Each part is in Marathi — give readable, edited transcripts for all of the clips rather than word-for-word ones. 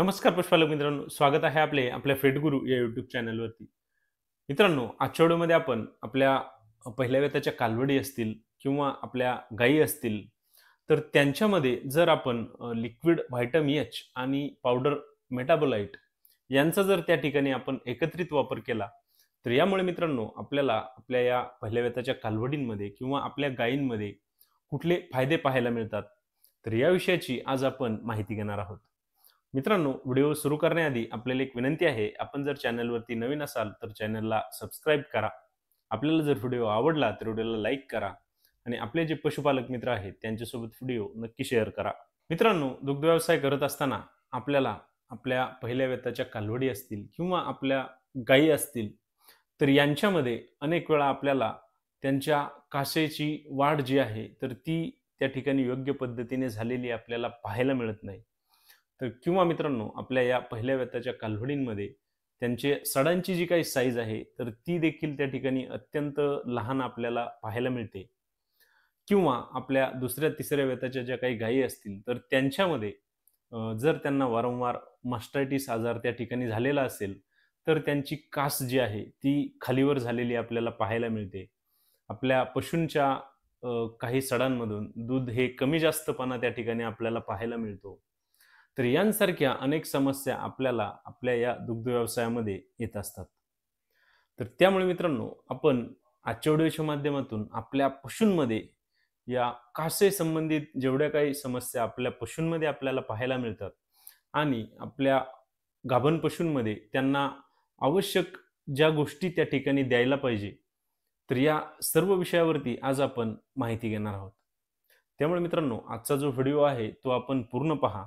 नमस्कार पुष्पालक मित्रांनो, स्वागत आहे आपल्या फिट गुरु या यूट्यूब चॅनलवरती. मित्रांनो, आजच्या व्हिडिओमध्ये आपण आपल्या पहिल्या वेताच्या कालवडी असतील किंवा आपल्या गायी असतील, तर त्यांच्यामध्ये जर आपण लिक्विड व्हिटॅमिन एच आणि पावडर मेटाबोलाइट यांचा जर त्या ठिकाणी आपण एकत्रित वापर केला, तर यामुळे मित्रांनो आपल्याला आपल्या या पहिल्या वेताच्या कालवडींमध्ये किंवा आपल्या गायींमध्ये कुठले फायदे पाहायला मिळतात, तर या विषयाची आज आपण माहिती घेणार आहोत. मित्रांनो, व्हिडिओ सुरू करण्याआधी आपल्याला एक विनंती आहे, आपण जर चॅनलवरती नवीन असाल तर चॅनलला सबस्क्राईब करा. आपल्याला जर व्हिडिओ आवडला तर व्हिडिओला लाईक करा आणि आपले जे पशुपालक मित्र आहेत त्यांच्यासोबत व्हिडिओ नक्की शेअर करा. मित्रांनो, दुग्ध व्यवसाय करत असताना आपल्याला आपल्या पहिल्या वेताच्या कालवडी असतील किंवा आपल्या गायी असतील, तर यांच्यामध्ये अनेक वेळा आपल्याला त्यांच्या कासेची वाढ जी आहे तर ती त्या ठिकाणी योग्य पद्धतीने झालेली आपल्याला पाहायला मिळत नाही. तर किंवा मित्रांनो, आपल्या या पहिल्या वेताच्या कालवडींमध्ये त्यांचे सडांची जी काही साईज आहे तर ती देखील त्या ठिकाणी अत्यंत लहान आपल्याला पाहायला मिळते. किंवा आपल्या दुसऱ्या तिसऱ्या वेताच्या ज्या काही गायी असतील तर त्यांच्यामध्ये जर त्यांना वारंवार मास्टायटिस आजार त्या ठिकाणी झालेला असेल, तर त्यांची कास जी आहे ती खालीवर झालेली आपल्याला पाहायला मिळते. आपल्या पशूंच्या काही सडांमधून दूध हे कमी जास्तपणा त्या ठिकाणी आपल्याला पाहायला मिळतो. तर यांसारख्या अनेक समस्या आपल्याला आपल्या या दुग्ध व्यवसायामध्ये येत असतात. तर त्यामुळे मित्रांनो, आपण आजच्या व्हिडिओच्या माध्यमातून आपल्या पशूंमध्ये या कासे संबंधित जेवढ्या काही समस्या आपल्या पशूंमध्ये आपल्याला पाहायला मिळतात आणि आपल्या गाभण पशूंमध्ये त्यांना आवश्यक ज्या गोष्टी त्या ठिकाणी द्यायला पाहिजे, तर या सर्व विषयावरती आज आपण माहिती घेणार आहोत. त्यामुळे मित्रांनो, आजचा जो व्हिडिओ आहे तो आपण पूर्ण पहा.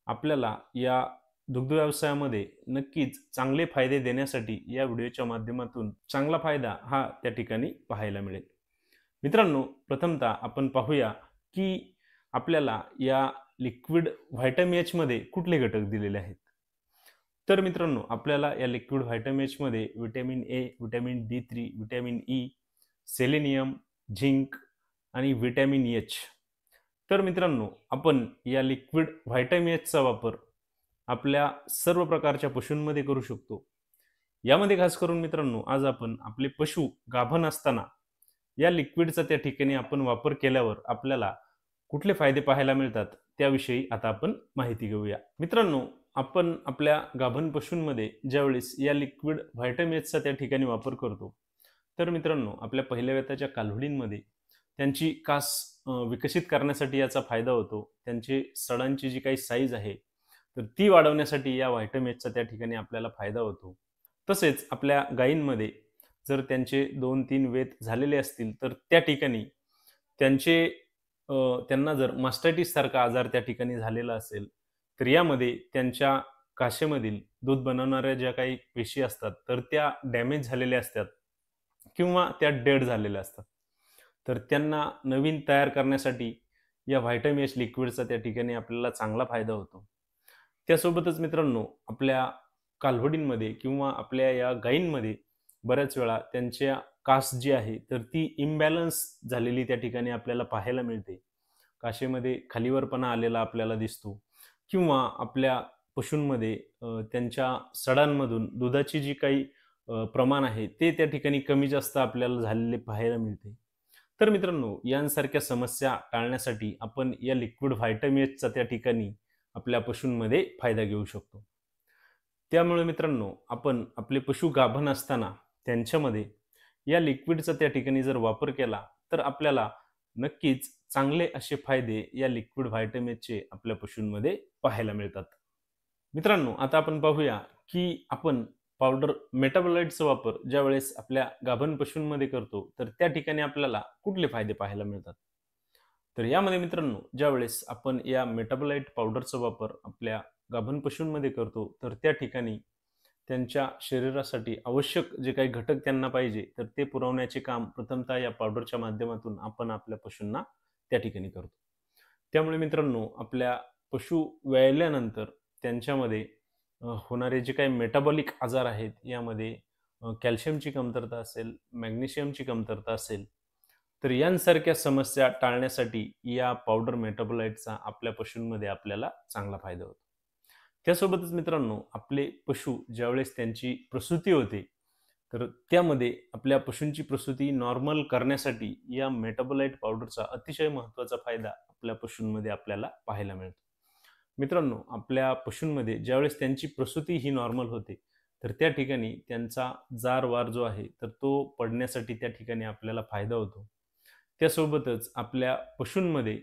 आपल्याला या दुग्ध व्यवसायामध्ये नक्कीच चांगले फायदे देण्यासाठी या व्हिडिओच्या माध्यमातून चांगला फायदा हा त्या ठिकाणी पाहायला मिळेल. मित्रांनो, प्रथमतः आपण पाहूया की आपल्याला या लिक्विड व्हिटॅमिन एच मध्ये कुठले घटक दिलेले आहेत. तर मित्रांनो, आपल्याला या लिक्विड व्हिटॅमिन एच मध्ये vitamin A, vitamin D3, vitamin E, selenium, zinc आणि व्हिटॅमिन एच. तर मित्रांनो, आपण या लिक्विड व्हिटॅमिन एचचा वापर आपल्या सर्व प्रकारच्या पशूंमध्ये करू शकतो. यामध्ये खास करून मित्रांनो, आज आपण आपले पशु गाभण असताना या लिक्विडचा त्या ठिकाणी आपण वापर केल्यावर आपल्याला कुठले फायदे पाहायला मिळतात त्याविषयी आता आपण माहिती घेऊया. मित्रांनो, आपण आपल्या गाभण पशूंमध्ये ज्यावेळेस या लिक्विड व्हिटॅमिन एचचा त्या ठिकाणी वापर करतो, तर मित्रांनो, आपल्या पहिल्या वेताच्या कालवडींमध्ये त्यांची कास विकसित करण्यासाठी याचा फायदा होतो. त्यांची सडांची जी काही साईज आहे तर ती वाढवण्यासाठी या व्हिटॅमिन एचचा त्या ठिकाणी आपल्याला फायदा होतो. तसेच आपल्या गायींमध्ये जर त्यांचे 2-3 वेत झालेले असतील तर त्या ठिकाणी त्यांचे त्यांना जर मास्टायटिस सारखा आजार त्या ठिकाणी झालेला असेल, तर यामध्ये त्यांच्या काशेमधील दूध बनवणाऱ्या ज्या काही पेशी असतात तर त्या डॅमेज झालेल्या असतात किंवा त्या डेड झालेल्या असतात. तर त्यांना नवीन तयार करण्यासाठी या व्हिटॅमिन एच लिक्विडचा त्या ठिकाणी आपल्याला चांगला फायदा होतो. त्यासोबतच मित्रांनो, आपल्या कालवडींमध्ये किंवा आपल्या या गायींमध्ये बऱ्याच वेळा त्यांच्या कास जी आहे तर ती इम्बॅलन्स झालेली त्या ठिकाणी आपल्याला पाहायला मिळते. काशेमध्ये खालीवरपणा आलेला आपल्याला दिसतो किंवा आपल्या पशूंमध्ये त्यांच्या सडांमधून दुधाची जी काही प्रमाण आहे ते त्या ठिकाणी कमी जास्त आपल्याला झालेले पाहायला मिळते. तर मित्रांनो, यांसारख्या समस्या टाळण्यासाठी आपण या लिक्विड व्हिटॅमिन एचचा त्या ठिकाणी आपल्या पशूंमध्ये फायदा घेऊ शकतो. त्यामुळे मित्रांनो, आपण आपले पशु गाभण असताना त्यांच्यामध्ये या लिक्विडचा त्या ठिकाणी जर वापर केला तर आपल्याला नक्कीच चांगले असे फायदे या लिक्विड व्हिटॅमिन एचचे आपल्या पशूंमध्ये पाहायला मिळतात. मित्रांनो, आता आपण पाहूया की आपण पावडर मेटाबोलाइटचा वापर ज्यावेळेस आपल्या गाभण पशूंमध्ये करतो तर त्या ठिकाणी आपल्याला कुठले फायदे पाहायला मिळतात. तर यामध्ये मित्रांनो, ज्यावेळेस आपण या मेटाबोलाइट पावडरचा वापर आपल्या गाभण पशूंमध्ये करतो तर त्या ठिकाणी त्यांच्या शरीरासाठी आवश्यक जे काही घटक त्यांना पाहिजे तर ते पुरवण्याचे काम प्रथमतः या पावडरच्या माध्यमातून आपण आपल्या पशूंना त्या ठिकाणी करतो. त्यामुळे मित्रांनो, आपल्या पशु व्याल्यानंतर त्यांच्यामध्ये होणारे जे काही मेटाबॉलिक आजार आहेत यामध्ये कॅल्शियमची कमतरता असेल, मॅग्नेशियमची कमतरता असेल, तर यांसारख्या समस्या टाळण्यासाठी या पावडर मेटाबोलाइटचा आपल्या पशूंमध्ये आपल्याला चांगला फायदा होतो. त्यासोबतच मित्रांनो, आपले पशु ज्यावेळेस त्यांची प्रसूती होते, तर त्यामध्ये आपल्या पशूंची प्रसूती नॉर्मल करण्यासाठी या मेटाबोलाइट पावडरचा अतिशय महत्त्वाचा फायदा आपल्या पशूंमध्ये आपल्याला पाहायला मिळतो. मित्रांनो, आपल्या पशूंमध्ये ज्यावेळेस त्यांची प्रसूती ही नॉर्मल होते, तर त्या ठिकाणी त्यांचा जार-वार जो आहे, तर तो पडण्यासाठी त्या ठिकाणी आपल्याला फायदा होतो. त्यासोबतच आपल्या पशूंमध्ये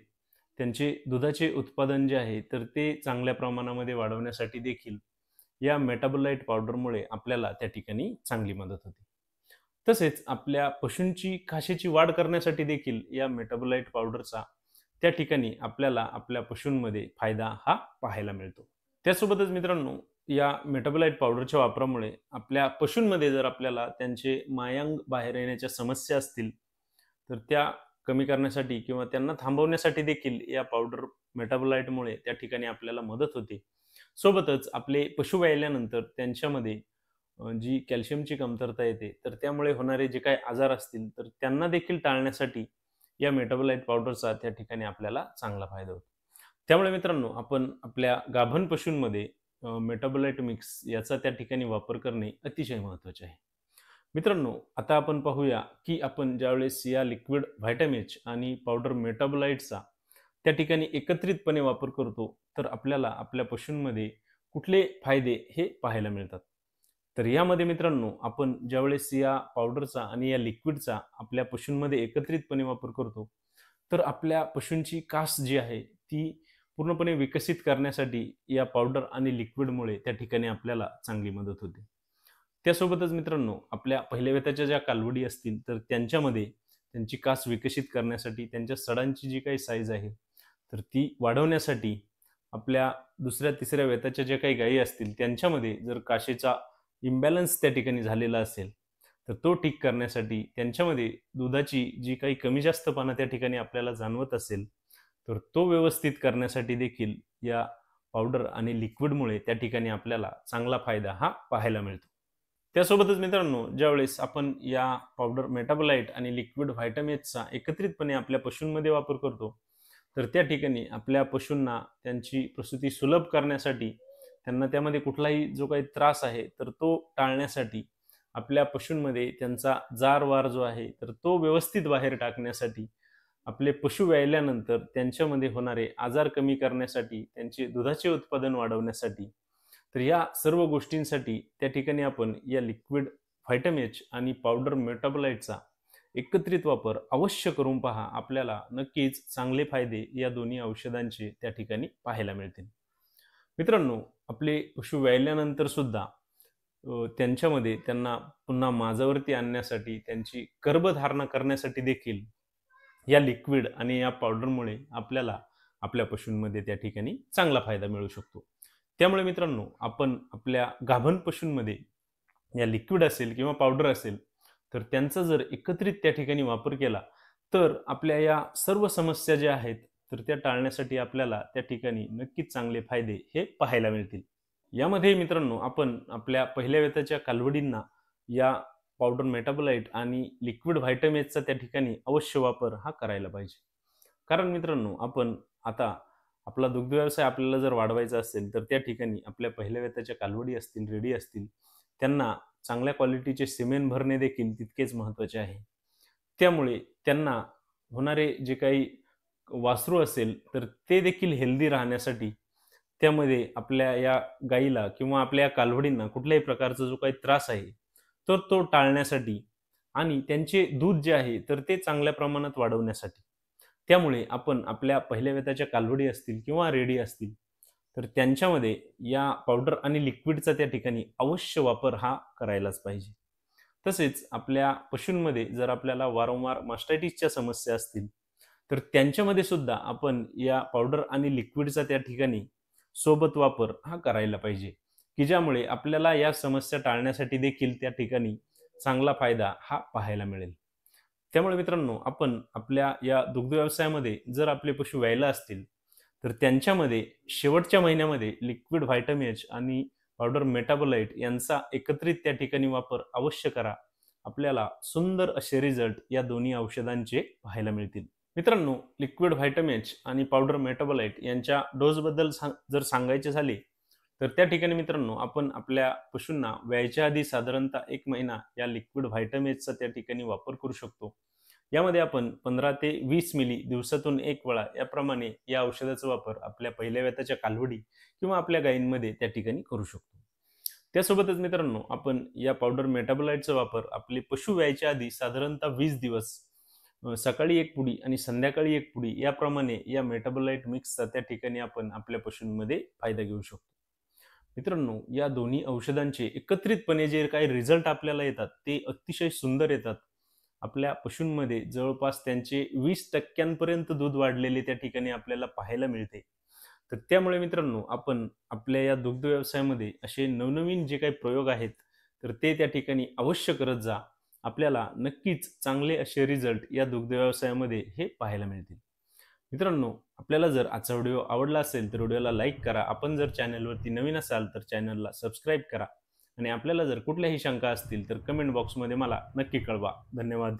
त्यांचे दुधाचे उत्पादन जे आहे, तर ते चांगल्या प्रमाणामध्ये वाढवण्यासाठी देखील या मेटाबोलाइट पावडरमुळे आपल्याला त्या ठिकाणी चांगली मदत होते. तसेच आपल्या पशूंची कासेची वाढ करण्यासाठी देखील या मेटाबोलाइट पावडरचा त्या ठिकाणी आपल्याला आपल्या पशूंमध्ये फायदा हा पाहायला मिळतो. त्यासोबतच मित्रांनो, या मेटाबोलाइट पावडरच्या वापरामुळे आपल्या पशूंमध्ये जर आपल्याला त्यांचे मायांग बाहेर येण्याच्या समस्या असतील, तर त्या कमी करण्यासाठी किंवा त्यांना थांबवण्यासाठी देखील या पावडर मेटाबोलाइटमुळे त्या ठिकाणी आपल्याला मदत होते. सोबतच आपले पशु व्याल्यानंतर त्यांच्यामध्ये जी कॅल्शियमची कमतरता येते, तर त्यामुळे होणारे जे काही आजार असतील, तर त्यांना देखील टाळण्यासाठी या मेटाबोलाइट पावडरचा त्या ठिकाणी आपल्याला चांगला फायदा होतो. त्यामुळे मित्रांनो, आपण आपल्या गाभण पशूंमध्ये मेटाबोलाइट मिक्स याचा त्या ठिकाणी वापर करणे अतिशय महत्त्वाचे आहे. मित्रांनो, आता आपण पाहूया, की आपण ज्यावेळेस या लिक्विड व्हिटॅमिन्स आणि पावडर मेटाबोलाइट्सचा त्या ठिकाणी एकत्रितपणे वापर करतो, तर आपल्याला आपल्या पशूंमध्ये कुठले फायदे हे पाहायला मिळतात. तर यामध्ये मित्रांनो, आपण ज्यावेळेस या पावडरचा आणि या लिक्विडचा आपल्या पशूंमध्ये एकत्रितपणे वापर करतो, तर आपल्या पशूंची कास जी आहे, ती पूर्णपणे विकसित करण्यासाठी या पावडर आणि लिक्विडमुळे त्या ठिकाणी आपल्याला चांगली मदत होते. त्यासोबतच मित्रांनो, आपल्या पहिल्या वेताच्या ज्या कालवडी असतील, तर त्यांच्यामध्ये त्यांची कास विकसित करण्यासाठी त्यांच्या सडांची जी काही साईज आहे, तर ती वाढवण्यासाठी आपल्या दुसऱ्या तिसऱ्या वेताच्या ज्या काही गायी असतील, त्यांच्यामध्ये जर कासेचा इम्बॅलन्स त्या ठिकाणी झालेला असेल, तर तो ठीक करण्यासाठी त्यांच्यामध्ये दुधाची जी काही कमी जास्तपणा त्या ठिकाणी आपल्याला जाणवत असेल, तर तो व्यवस्थित करण्यासाठी देखील या पावडर आणि लिक्विडमुळे त्या ठिकाणी आपल्याला चांगला फायदा हा पाहायला मिळतो. त्यासोबतच मित्रांनो, ज्यावेळेस आपण या पावडर मेटाबोलाइट आणि लिक्विड व्हिटॅमिन्सचा एकत्रितपणे आपल्या पशूंमध्ये वापर करतो, तर त्या ठिकाणी आपल्या पशूंना त्यांची प्रसूती सुलभ करण्यासाठी, त्यांना त्यामध्ये कुठलाही जो काही त्रास आहे, तर तो टाळण्यासाठी, आपल्या पशूंमध्ये त्यांचा जार-वार जो आहे, तर तो व्यवस्थित बाहेर टाकण्यासाठी, आपले पशु व्याल्यानंतर त्यांच्यामध्ये होणारे आजार कमी करण्यासाठी, त्यांचे दुधाचे उत्पादन वाढवण्यासाठी, तर या सर्व गोष्टींसाठी त्या ठिकाणी आपण या लिक्विड व्हिटॅमिन्स आणि पावडर मेटाबोलाइटचा एकत्रित वापर अवश्य करून पहा. आपल्याला नक्कीच चांगले फायदे या दोन्ही औषधांचे त्या ठिकाणी पाहायला मिळतील. मित्रांनो, आपले पशु व्याल्यानंतर सुद्धा त्यांच्यामध्ये त्यांना पुन्हा माझ्यावरती आणण्यासाठी, त्यांची गर्भधारणा करण्यासाठी देखील या लिक्विड आणि या पावडरमुळे आपल्याला आपल्या पशूंमध्ये त्या ठिकाणी चांगला फायदा मिळू शकतो. त्यामुळे मित्रांनो, आपण आपल्या गाभण पशूंमध्ये या लिक्विड असेल किंवा पावडर असेल, तर त्यांचा जर एकत्रित त्या ठिकाणी वापर केला, तर आपल्या या सर्व समस्या ज्या आहेत, तर त्या टाळण्यासाठी आपल्याला त्या ठिकाणी नक्कीच चांगले फायदे हे पाहायला मिळतील. यामध्ये मित्रांनो, आपण आपल्या पहिल्या वेताच्या कालवडींना या पावडर मेटाबोलाइट आणि लिक्विड व्हिटॅमिन्सचा त्या ठिकाणी अवश्य वापर हा करायला पाहिजे. कारण मित्रांनो, आपण आता आपला दुग्ध व्यवसाय आपल्याला जर वाढवायचा असेल, तर त्या ठिकाणी आपल्या पहिल्या वेताच्या कालवडी असतील, रेडी असतील, त्यांना चांगल्या क्वालिटीचे सिमेंट भरणे देखील तितकेच महत्त्वाचे आहे. त्यामुळे त्यांना होणारे जे काही वासरू असेल, तर ते देखील हेल्दी राहण्यासाठी, त्यामध्ये आपल्या या गाईला किंवा आपल्या या कालवडींना कुठल्याही प्रकारचा जो काही त्रास आहे, तर तो टाळण्यासाठी आणि त्यांचे दूध जे आहे, तर ते चांगल्या प्रमाणात वाढवण्यासाठी. त्यामुळे आपण आपल्या पहिल्या वेताच्या कालवडी असतील किंवा रेडी असतील, तर त्यांच्यामध्ये या पावडर आणि लिक्विडचा त्या ठिकाणी अवश्य वापर हा करायलाच पाहिजे. तसेच आपल्या पशूंमध्ये जर आपल्याला वारंवार मास्टायटिसच्या समस्या असतील, तर त्यांच्यामध्ये सुद्धा आपण या पावडर आणि लिक्विडचा त्या ठिकाणी सोबत वापर हा करायला पाहिजे, की ज्यामुळे आपल्याला या समस्या टाळण्यासाठी देखील त्या ठिकाणी चांगला फायदा हा पाहायला मिळेल. त्यामुळे मित्रांनो, आपण आपल्या या दुग्ध व्यवसायामध्ये जर आपले पशु व्यायला असतील, तर त्यांच्यामध्ये शेवटच्या महिन्यामध्ये लिक्विड व्हिटॅमिन्स आणि पावडर मेटाबोलाइट यांचा एकत्रित त्या ठिकाणी वापर अवश्य करा. आपल्याला सुंदर असे रिझल्ट या दोन्ही औषधांचे पाहायला मिळतील. मित्रांनो, लिक्विड व्हिटॅमिन्स आणि पावडर मेटाबोलाइट यांच्या डोसबद्दल जर सांगायचे झाले, तर त्या ठिकाणी मित्रांनो आपण आपल्या पशूंना व्यायच्या आधी साधारणतः 1 महिना या लिक्विड व्हिटॅमिन्सचा त्या ठिकाणी वापर करू शकतो. यामध्ये आपण 15 ते 20 मिली दिवसातून 1 वेळा याप्रमाणे या औषधाचा वापर आपल्या पहिल्या वेताच्या कालवडी किंवा आपल्या गायींमध्ये त्या ठिकाणी करू शकतो. त्यासोबतच मित्रांनो आपण या पावडर मेटाबोलाइटचा वापर आपले पशु व्यायच्या आधी साधारणतः 20 दिवस सकाळी 1 पुडी आणि संध्याकाळी 1 पुडी याप्रमाणे या मेटाबोलाइट मिक्सचा त्या ठिकाणी आपण आपल्या पशूंमध्ये फायदा घेऊ शकतो. मित्रांनो, या दोन्ही औषधांचे एकत्रितपणे जे काही रिझल्ट आपल्याला येतात ते अतिशय सुंदर येतात. आपल्या पशूंमध्ये जवळपास त्यांचे 20% पर्यंत दूध वाढलेले त्या ठिकाणी आपल्याला पाहायला मिळते. तर त्यामुळे मित्रांनो, आपण आपल्या या दुग्ध व्यवसायामध्ये असे नवनवीन जे काही प्रयोग आहेत, तर ते त्या ठिकाणी अवश्य करत जा. आपल्याला नक्कीच चांगले असे रिझल्ट या दुग्ध व्यवसायामध्ये हे पाहायला मिळतील. मित्रांनो, आपल्याला जर आजचा व्हिडिओ आवडला असेल तर व्हिडिओला लाईक करा. आपण जर चॅनलवरती नवीन असाल तर चॅनलला सबस्क्राईब करा आणि आपल्याला जर कुठल्याही शंका असतील तर कमेंट बॉक्समध्ये मला नक्की कळवा. धन्यवाद.